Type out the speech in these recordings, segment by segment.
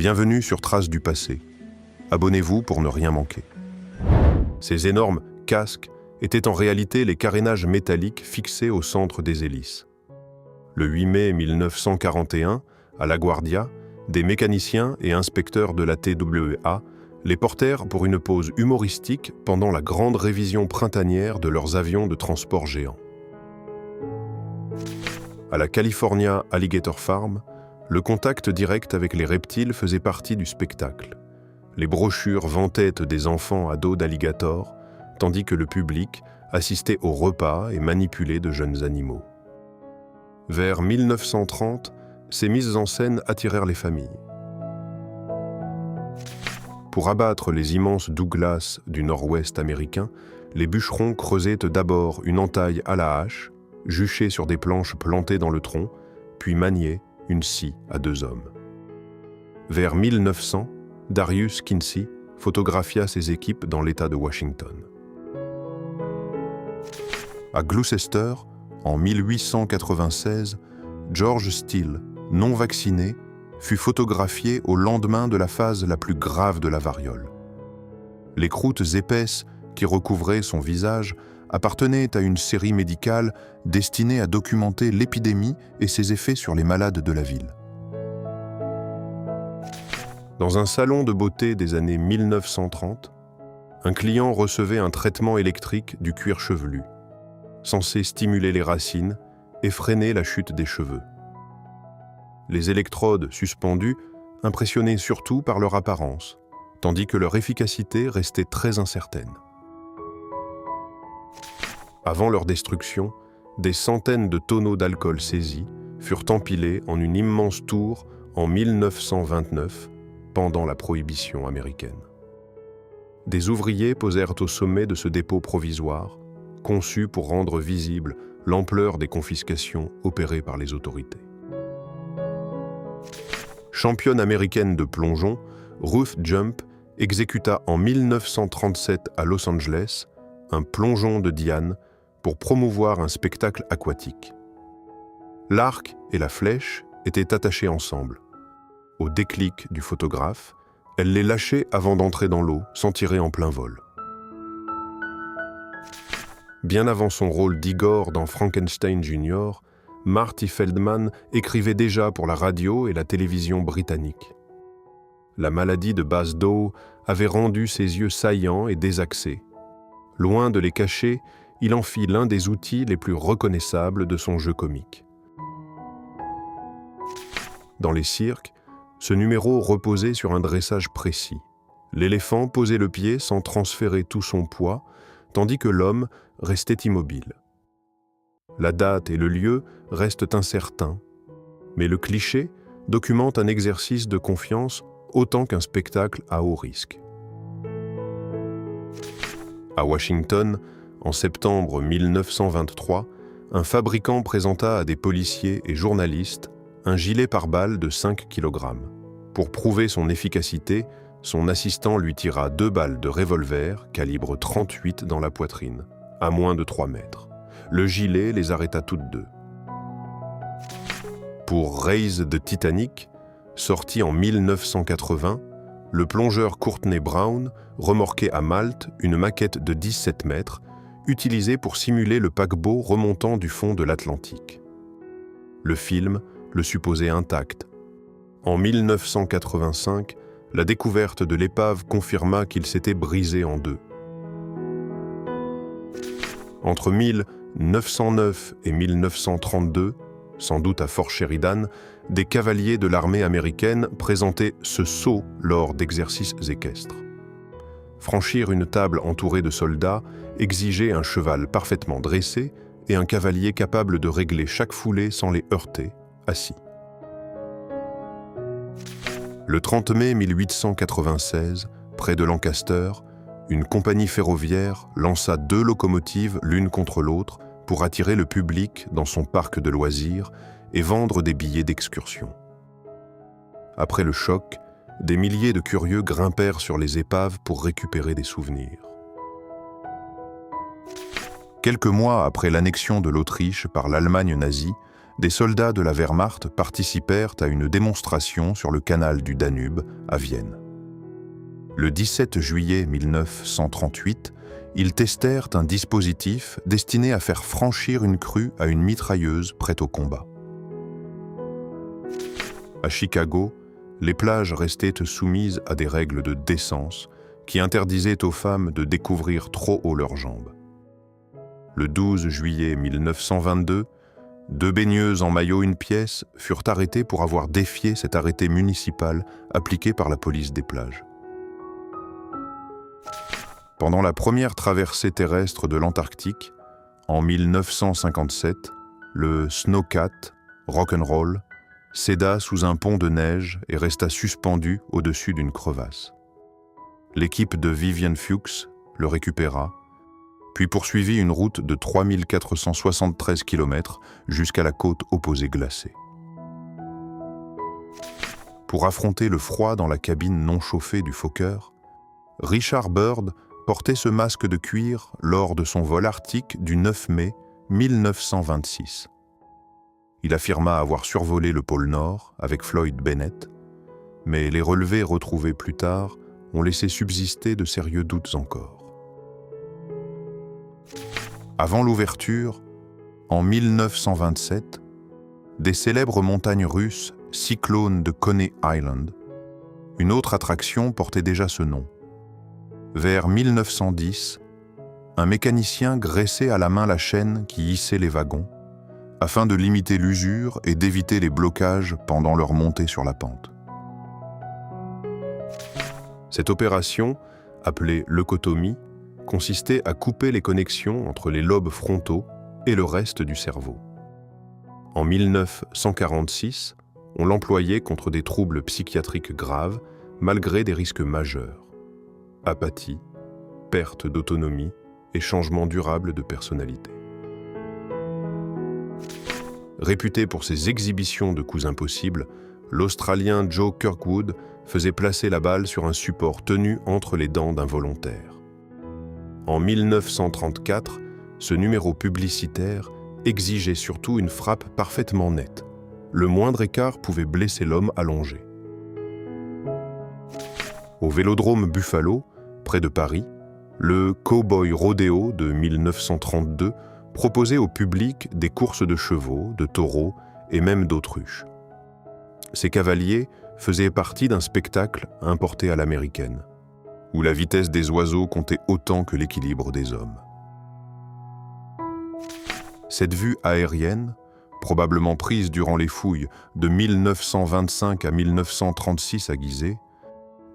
Bienvenue sur Traces du passé. Abonnez-vous pour ne rien manquer. Ces énormes casques étaient en réalité les carénages métalliques fixés au centre des hélices. Le 8 mai 1941, à LaGuardia, des mécaniciens et inspecteurs de la TWA les portèrent pour une pause humoristique pendant la grande révision printanière de leurs avions de transport géants. À la California Alligator Farm, le contact direct avec les reptiles faisait partie du spectacle. Les brochures vantaient des enfants à dos d'alligator, tandis que le public assistait aux repas et manipulait de jeunes animaux. Vers 1930, ces mises en scène attirèrent les familles. Pour abattre les immenses Douglas du nord-ouest américain, les bûcherons creusaient d'abord une entaille à la hache, juchaient sur des planches plantées dans le tronc, puis maniaient une scie à 2 hommes. Vers 1900, Darius Kinsey photographia ses équipes dans l'État de Washington. À Gloucester, en 1896, George Steele, non vacciné, fut photographié au lendemain de la phase la plus grave de la variole. Les croûtes épaisses qui recouvraient son visage appartenaient à une série médicale destinée à documenter l'épidémie et ses effets sur les malades de la ville. Dans un salon de beauté des années 1930, un client recevait un traitement électrique du cuir chevelu, censé stimuler les racines et freiner la chute des cheveux. Les électrodes suspendues impressionnaient surtout par leur apparence, tandis que leur efficacité restait très incertaine. Avant leur destruction, des centaines de tonneaux d'alcool saisis furent empilés en une immense tour en 1929, pendant la prohibition américaine. Des ouvriers posèrent au sommet de ce dépôt provisoire, conçu pour rendre visible l'ampleur des confiscations opérées par les autorités. Championne américaine de plongeon, Ruth Jump exécuta en 1937 à Los Angeles un plongeon de Diane pour promouvoir un spectacle aquatique. L'arc et la flèche étaient attachés ensemble. Au déclic du photographe, elle les lâchait avant d'entrer dans l'eau, sans tirer en plein vol. Bien avant son rôle d'Igor dans Frankenstein Jr., Marty Feldman écrivait déjà pour la radio et la télévision britannique. La maladie de Basedow avait rendu ses yeux saillants et désaxés. Loin de les cacher, il en fit l'un des outils les plus reconnaissables de son jeu comique. Dans les cirques, ce numéro reposait sur un dressage précis. L'éléphant posait le pied sans transférer tout son poids, tandis que l'homme restait immobile. La date et le lieu restent incertains, mais le cliché documente un exercice de confiance autant qu'un spectacle à haut risque. À Washington, en septembre 1923, un fabricant présenta à des policiers et journalistes un gilet pare-balles de 5 kg. Pour prouver son efficacité, son assistant lui tira 2 balles de revolver calibre 38 dans la poitrine, à moins de 3 mètres. Le gilet les arrêta toutes deux. Pour Raise the Titanic, sorti en 1980, le plongeur Courtney Brown remorquait à Malte une maquette de 17 mètres, utilisée pour simuler le paquebot remontant du fond de l'Atlantique. Le film le supposait intact. En 1985, la découverte de l'épave confirma qu'il s'était brisé en 2. Entre 1909 et 1932, sans doute à Fort Sheridan, des cavaliers de l'armée américaine présentaient ce saut lors d'exercices équestres. Franchir une table entourée de soldats exigeait un cheval parfaitement dressé et un cavalier capable de régler chaque foulée sans les heurter, assis. Le 30 mai 1896, près de Lancaster, une compagnie ferroviaire lança 2 locomotives l'une contre l'autre pour attirer le public dans son parc de loisirs et vendre des billets d'excursion. Après le choc, des milliers de curieux grimpèrent sur les épaves pour récupérer des souvenirs. Quelques mois après l'annexion de l'Autriche par l'Allemagne nazie, des soldats de la Wehrmacht participèrent à une démonstration sur le canal du Danube à Vienne. Le 17 juillet 1938, ils testèrent un dispositif destiné à faire franchir une crue à une mitrailleuse prête au combat. À Chicago, les plages restaient soumises à des règles de décence qui interdisaient aux femmes de découvrir trop haut leurs jambes. Le 12 juillet 1922, 2 baigneuses en maillot une pièce furent arrêtées pour avoir défié cet arrêté municipal appliqué par la police des plages. Pendant la première traversée terrestre de l'Antarctique, en 1957, le Snowcat Rock'n'Roll céda sous un pont de neige et resta suspendu au-dessus d'une crevasse. L'équipe de Vivian Fuchs le récupéra, puis poursuivit une route de 3473 km jusqu'à la côte opposée glacée. Pour affronter le froid dans la cabine non chauffée du Fokker, Richard Byrd portait ce masque de cuir lors de son vol arctique du 9 mai 1926. Il affirma avoir survolé le pôle Nord avec Floyd Bennett, mais les relevés retrouvés plus tard ont laissé subsister de sérieux doutes encore. Avant l'ouverture, en 1927, des célèbres montagnes russes cyclones de Coney Island, une autre attraction portait déjà ce nom. Vers 1910, un mécanicien graissait à la main la chaîne qui hissait les wagons, afin de limiter l'usure et d'éviter les blocages pendant leur montée sur la pente. Cette opération, appelée leucotomie, consistait à couper les connexions entre les lobes frontaux et le reste du cerveau. En 1946, on l'employait contre des troubles psychiatriques graves, malgré des risques majeurs. Apathie, perte d'autonomie et changement durable de personnalité. Réputé pour ses exhibitions de coups impossibles, l'Australien Joe Kirkwood faisait placer la balle sur un support tenu entre les dents d'un volontaire. En 1934, ce numéro publicitaire exigeait surtout une frappe parfaitement nette. Le moindre écart pouvait blesser l'homme allongé. Au Vélodrome Buffalo, près de Paris, le Cowboy Rodeo de 1932 proposait au public des courses de chevaux, de taureaux et même d'autruches. Ces cavaliers faisaient partie d'un spectacle importé à l'américaine, où la vitesse des oiseaux comptait autant que l'équilibre des hommes. Cette vue aérienne, probablement prise durant les fouilles de 1925 à 1936 à Gizeh,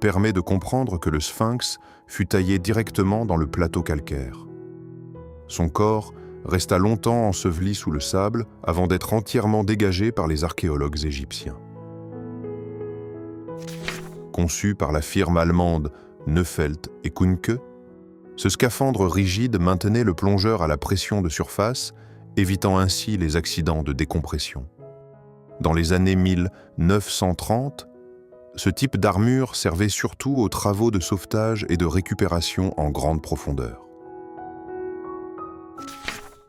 permet de comprendre que le sphinx fut taillé directement dans le plateau calcaire. Son corps resta longtemps enseveli sous le sable avant d'être entièrement dégagé par les archéologues égyptiens. Conçu par la firme allemande Neufeld et Kuhnke, ce scaphandre rigide maintenait le plongeur à la pression de surface, évitant ainsi les accidents de décompression. Dans les années 1930, ce type d'armure servait surtout aux travaux de sauvetage et de récupération en grande profondeur.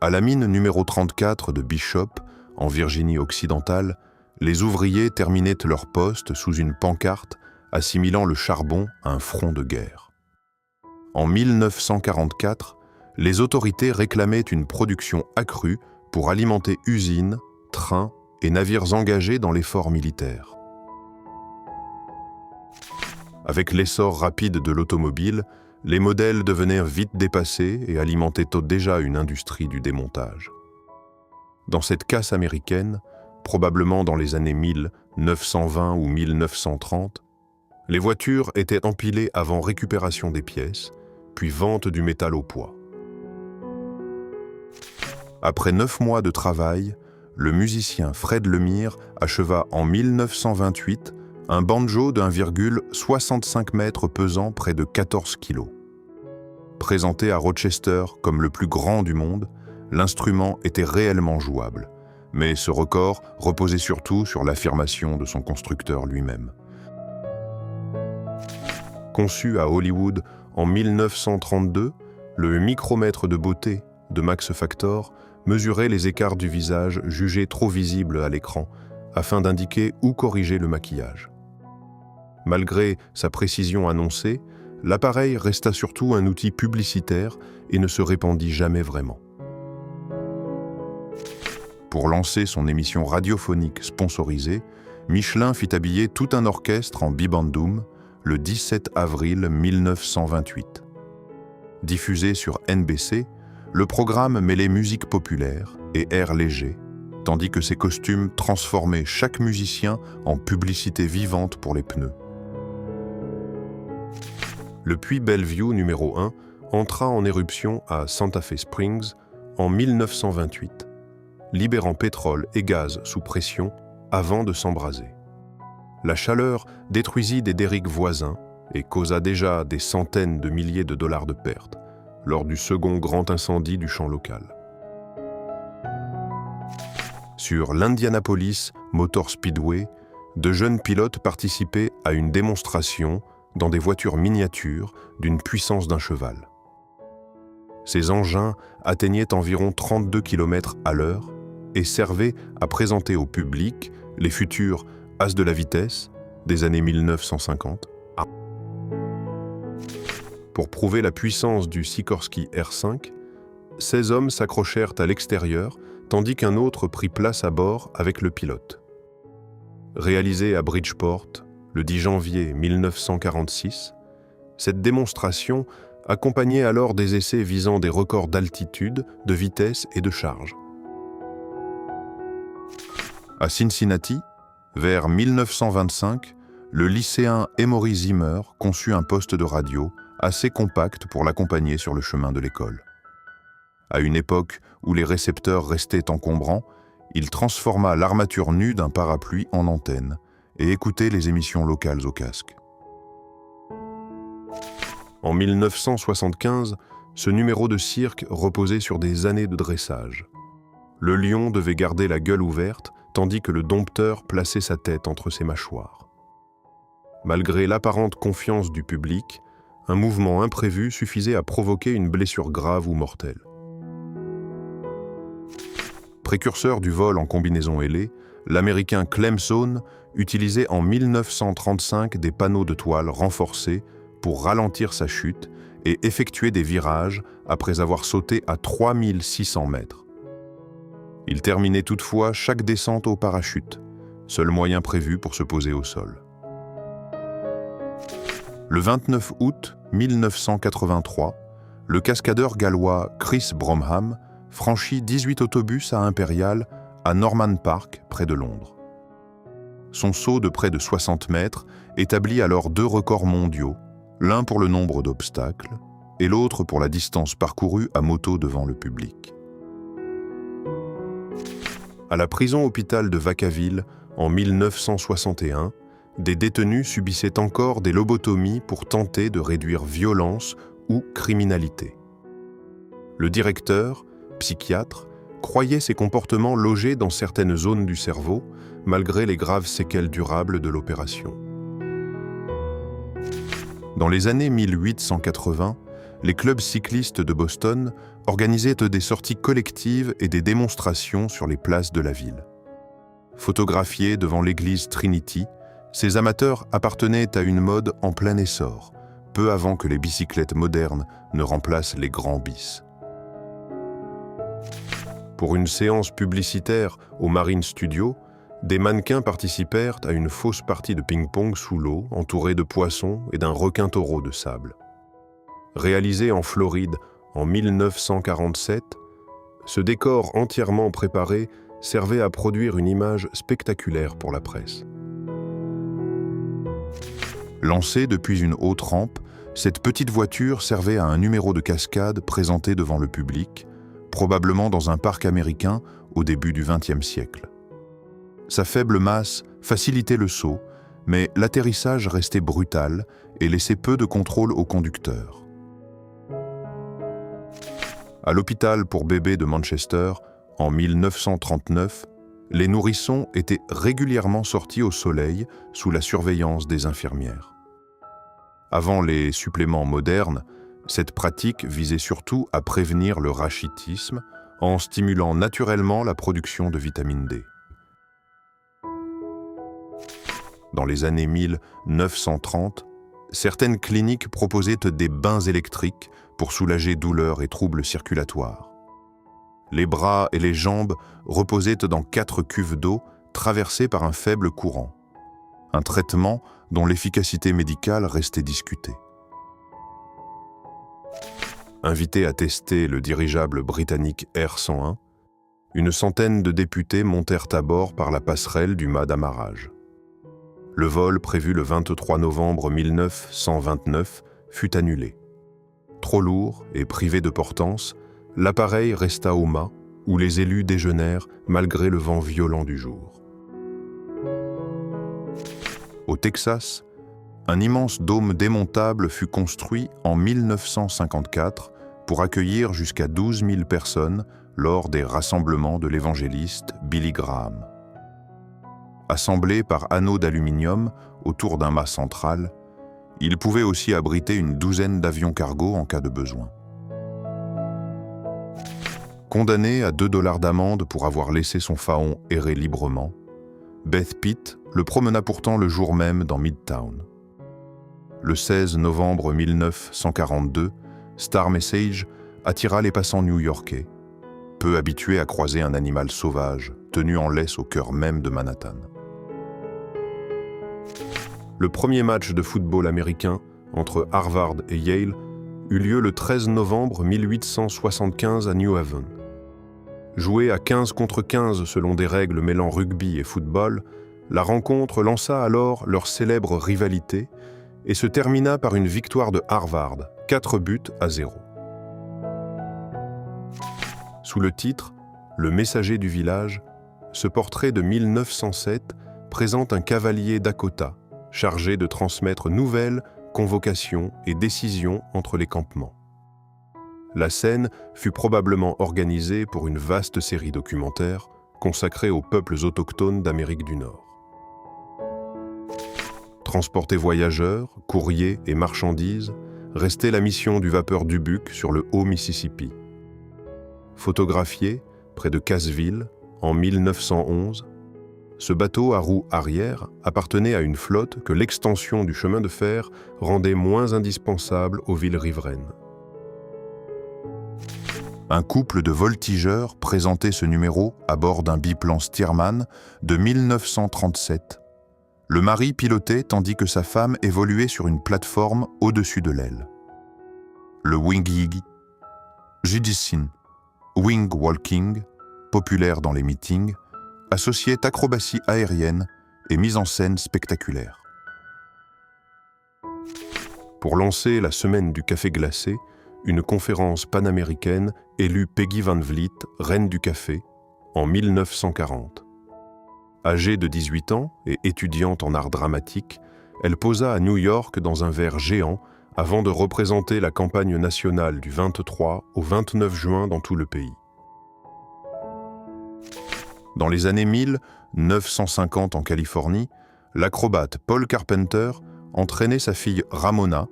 À la mine numéro 34 de Bishop, en Virginie occidentale, les ouvriers terminaient leur poste sous une pancarte assimilant le charbon à un front de guerre. En 1944, les autorités réclamaient une production accrue pour alimenter usines, trains et navires engagés dans l'effort militaire. Avec l'essor rapide de l'automobile, les modèles devenaient vite dépassés et alimentaient déjà une industrie du démontage. Dans cette casse américaine, probablement dans les années 1920 ou 1930, les voitures étaient empilées avant récupération des pièces, puis vente du métal au poids. Après 9 mois de travail, le musicien Fred Lemire acheva en 1928 un banjo d'1,65 m pesant près de 14 kg. Présenté à Rochester comme le plus grand du monde, l'instrument était réellement jouable, mais ce record reposait surtout sur l'affirmation de son constructeur lui-même. Conçu à Hollywood en 1932, le micromètre de beauté de Max Factor mesurait les écarts du visage jugés trop visibles à l'écran afin d'indiquer où corriger le maquillage. Malgré sa précision annoncée, l'appareil resta surtout un outil publicitaire et ne se répandit jamais vraiment. Pour lancer son émission radiophonique sponsorisée, Michelin fit habiller tout un orchestre en bibendum le 17 avril 1928. Diffusé sur NBC, le programme mêlait musique populaire et airs légers, tandis que ses costumes transformaient chaque musicien en publicité vivante pour les pneus. Le puits Bellevue numéro 1 entra en éruption à Santa Fe Springs en 1928, libérant pétrole et gaz sous pression avant de s'embraser. La chaleur détruisit des derricks voisins et causa déjà des centaines de milliers de dollars de pertes lors du second grand incendie du champ local. Sur l'Indianapolis Motor Speedway, de jeunes pilotes participaient à une démonstration dans des voitures miniatures d'une puissance d'un cheval. Ces engins atteignaient environ 32 km à l'heure et servaient à présenter au public les futurs As de la vitesse des années 1950. Pour prouver la puissance du Sikorsky R5, 16 hommes s'accrochèrent à l'extérieur tandis qu'un autre prit place à bord avec le pilote. Réalisée à Bridgeport le 10 janvier 1946, cette démonstration accompagnait alors des essais visant des records d'altitude, de vitesse et de charge. À Cincinnati, vers 1925, le lycéen Emory Zimmer conçut un poste de radio assez compact pour l'accompagner sur le chemin de l'école. À une époque où les récepteurs restaient encombrants, il transforma l'armature nue d'un parapluie en antenne et écoutait les émissions locales au casque. En 1975, ce numéro de cirque reposait sur des années de dressage. Le lion devait garder la gueule ouverte, tandis que le dompteur plaçait sa tête entre ses mâchoires. Malgré l'apparente confiance du public, un mouvement imprévu suffisait à provoquer une blessure grave ou mortelle. Précurseur du vol en combinaison ailée, l'Américain Clemson utilisait en 1935 des panneaux de toile renforcés pour ralentir sa chute et effectuer des virages après avoir sauté à 3600 mètres. Il terminait toutefois chaque descente au parachute, seul moyen prévu pour se poser au sol. Le 29 août 1983, le cascadeur gallois Chris Bromham franchit 18 autobus à Impérial à Norman Park, près de Londres. Son saut de près de 60 mètres établit alors 2 records mondiaux, l'un pour le nombre d'obstacles et l'autre pour la distance parcourue à moto devant le public. À la prison-hôpital de Vacaville, en 1961, des détenus subissaient encore des lobotomies pour tenter de réduire violence ou criminalité. Le directeur, psychiatre, croyait ces comportements logés dans certaines zones du cerveau, malgré les graves séquelles durables de l'opération. Dans les années 1880, les clubs cyclistes de Boston organisaient des sorties collectives et des démonstrations sur les places de la ville. Photographiés devant l'église Trinity, ces amateurs appartenaient à une mode en plein essor, peu avant que les bicyclettes modernes ne remplacent les grands bis. Pour une séance publicitaire au Marine Studio, des mannequins participèrent à une fausse partie de ping-pong sous l'eau, entourée de poissons et d'un requin-taureau de sable. Réalisé en Floride en 1947, ce décor entièrement préparé servait à produire une image spectaculaire pour la presse. Lancée depuis une haute rampe, cette petite voiture servait à un numéro de cascade présenté devant le public, probablement dans un parc américain au début du XXe siècle. Sa faible masse facilitait le saut, mais l'atterrissage restait brutal et laissait peu de contrôle au conducteur. À l'hôpital pour bébés de Manchester, en 1939, les nourrissons étaient régulièrement sortis au soleil sous la surveillance des infirmières. Avant les suppléments modernes, cette pratique visait surtout à prévenir le rachitisme en stimulant naturellement la production de vitamine D. Dans les années 1930, certaines cliniques proposaient des bains électriques pour soulager douleurs et troubles circulatoires. Les bras et les jambes reposaient dans 4 cuves d'eau traversées par un faible courant, un traitement dont l'efficacité médicale restait discutée. Invité à tester le dirigeable britannique Air 101, une centaine de députés montèrent à bord par la passerelle du mât d'amarrage. Le vol prévu le 23 novembre 1929 fut annulé. Trop lourd et privé de portance, l'appareil resta au mât où les élus déjeunèrent malgré le vent violent du jour. Au Texas, un immense dôme démontable fut construit en 1954 pour accueillir jusqu'à 12 000 personnes lors des rassemblements de l'évangéliste Billy Graham. Assemblé par anneaux d'aluminium autour d'un mât central, il pouvait aussi abriter une douzaine d'avions cargo en cas de besoin. Condamné à 2 $ d'amende pour avoir laissé son Phaon errer librement, Beth Pitt le promena pourtant le jour même dans Midtown. Le 16 novembre 1942, Star Message attira les passants new-yorkais, peu habitués à croiser un animal sauvage tenu en laisse au cœur même de Manhattan. Le premier match de football américain entre Harvard et Yale eut lieu le 13 novembre 1875 à New Haven. Jouée à 15 contre 15 selon des règles mêlant rugby et football, la rencontre lança alors leur célèbre rivalité et se termina par une victoire de Harvard, 4-0. Sous le titre « Le messager du village », ce portrait de 1907 présente un cavalier Dakota, chargé de transmettre nouvelles, convocations et décisions entre les campements. La scène fut probablement organisée pour une vaste série documentaire consacrée aux peuples autochtones d'Amérique du Nord. Transporter voyageurs, courriers et marchandises restait la mission du vapeur Dubuque sur le Haut-Mississippi. Photographié près de Cassville en 1911, ce bateau à roues arrière appartenait à une flotte que l'extension du chemin de fer rendait moins indispensable aux villes riveraines. Un couple de voltigeurs présentait ce numéro à bord d'un biplan Stearman de 1937. Le mari pilotait tandis que sa femme évoluait sur une plateforme au-dessus de l'aile. Le wing-yigi, Judicine, wing walking, populaire dans les meetings, associait acrobatie aérienne et mise en scène spectaculaire. Pour lancer la semaine du café glacé, une conférence panaméricaine élut Peggy Van Vliet, reine du café, en 1940. Âgée de 18 ans et étudiante en art dramatique, elle posa à New York dans un verre géant avant de représenter la campagne nationale du 23 au 29 juin dans tout le pays. Dans les années 1950 en Californie, l'acrobate Paul Carpenter entraînait sa fille Ramona,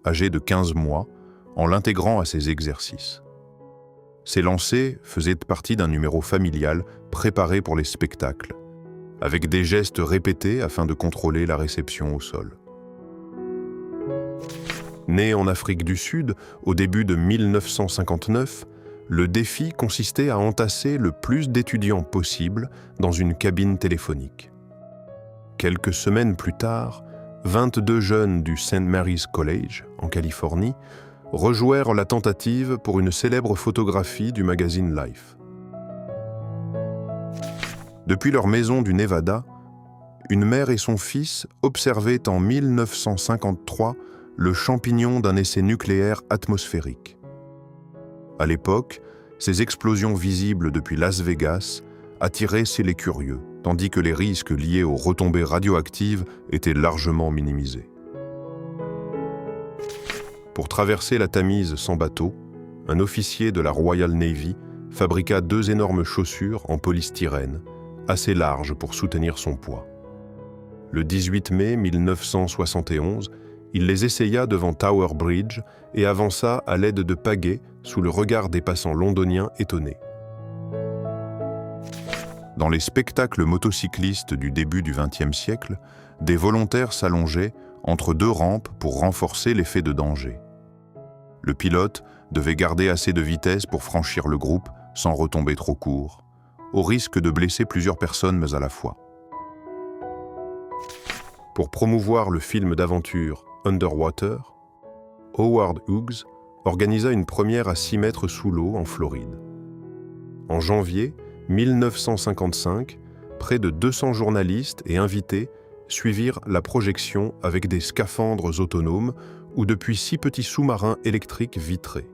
âgée de 15 mois, en l'intégrant à ses exercices. Ces lancers faisaient partie d'un numéro familial préparé pour les spectacles, avec des gestes répétés afin de contrôler la réception au sol. Né en Afrique du Sud au début de 1959, le défi consistait à entasser le plus d'étudiants possible dans une cabine téléphonique. Quelques semaines plus tard, 22 jeunes du St. Mary's College, en Californie, rejouèrent la tentative pour une célèbre photographie du magazine Life. Depuis leur maison du Nevada, une mère et son fils observaient en 1953 le champignon d'un essai nucléaire atmosphérique. À l'époque, ces explosions visibles depuis Las Vegas attiraient les curieux, tandis que les risques liés aux retombées radioactives étaient largement minimisés. Pour traverser la Tamise sans bateau, un officier de la Royal Navy fabriqua 2 énormes chaussures en polystyrène, assez larges pour soutenir son poids. Le 18 mai 1971, il les essaya devant Tower Bridge et avança à l'aide de pagaies sous le regard des passants londoniens étonnés. Dans les spectacles motocyclistes du début du XXe siècle, des volontaires s'allongeaient entre deux rampes pour renforcer l'effet de danger. Le pilote devait garder assez de vitesse pour franchir le groupe sans retomber trop court, au risque de blesser plusieurs personnes à la fois. Pour promouvoir le film d'aventure Underwater, Howard Hughes organisa une première à 6 mètres sous l'eau en Floride. En janvier 1955, près de 200 journalistes et invités suivirent la projection avec des scaphandres autonomes ou depuis 6 petits sous-marins électriques vitrés.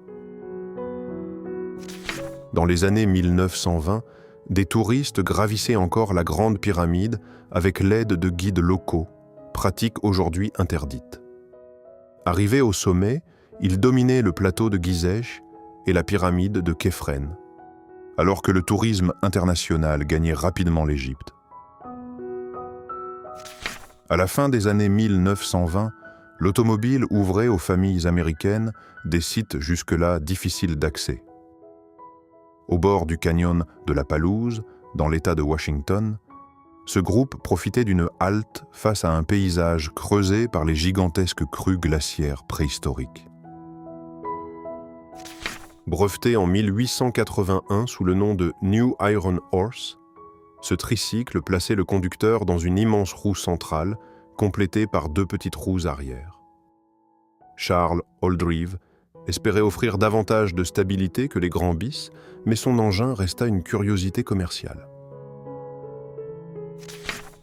Dans les années 1920, des touristes gravissaient encore la Grande Pyramide avec l'aide de guides locaux, pratique aujourd'hui interdite. Arrivés au sommet, ils dominaient le plateau de Gizeh et la pyramide de Képhren, alors que le tourisme international gagnait rapidement l'Égypte. À la fin des années 1920, l'automobile ouvrait aux familles américaines des sites jusque-là difficiles d'accès. Au bord du canyon de la Palouse, dans l'État de Washington, ce groupe profitait d'une halte face à un paysage creusé par les gigantesques crues glaciaires préhistoriques. Breveté en 1881 sous le nom de New Iron Horse, ce tricycle plaçait le conducteur dans une immense roue centrale, complétée par 2 petites roues arrière. Charles Oldreive espérait offrir davantage de stabilité que les grands bis, mais son engin resta une curiosité commerciale.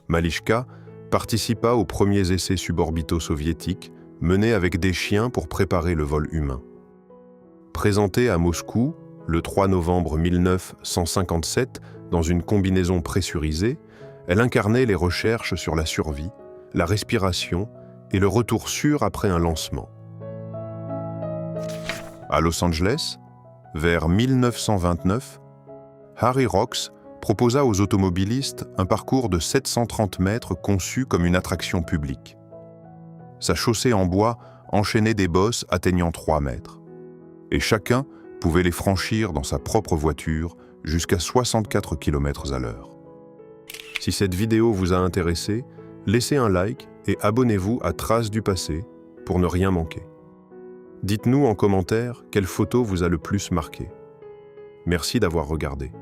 Malishka participa aux premiers essais suborbitaux soviétiques, menés avec des chiens pour préparer le vol humain. Présentée à Moscou le 3 novembre 1957 dans une combinaison pressurisée, elle incarnait les recherches sur la survie, la respiration et le retour sûr après un lancement. À Los Angeles, vers 1929, Harry Rocks proposa aux automobilistes un parcours de 730 mètres conçu comme une attraction publique. Sa chaussée en bois enchaînait des bosses atteignant 3 mètres. Et chacun pouvait les franchir dans sa propre voiture jusqu'à 64 km/h. Si cette vidéo vous a intéressé, laissez un like et abonnez-vous à Traces du passé pour ne rien manquer. Dites-nous en commentaire quelle photo vous a le plus marqué. Merci d'avoir regardé.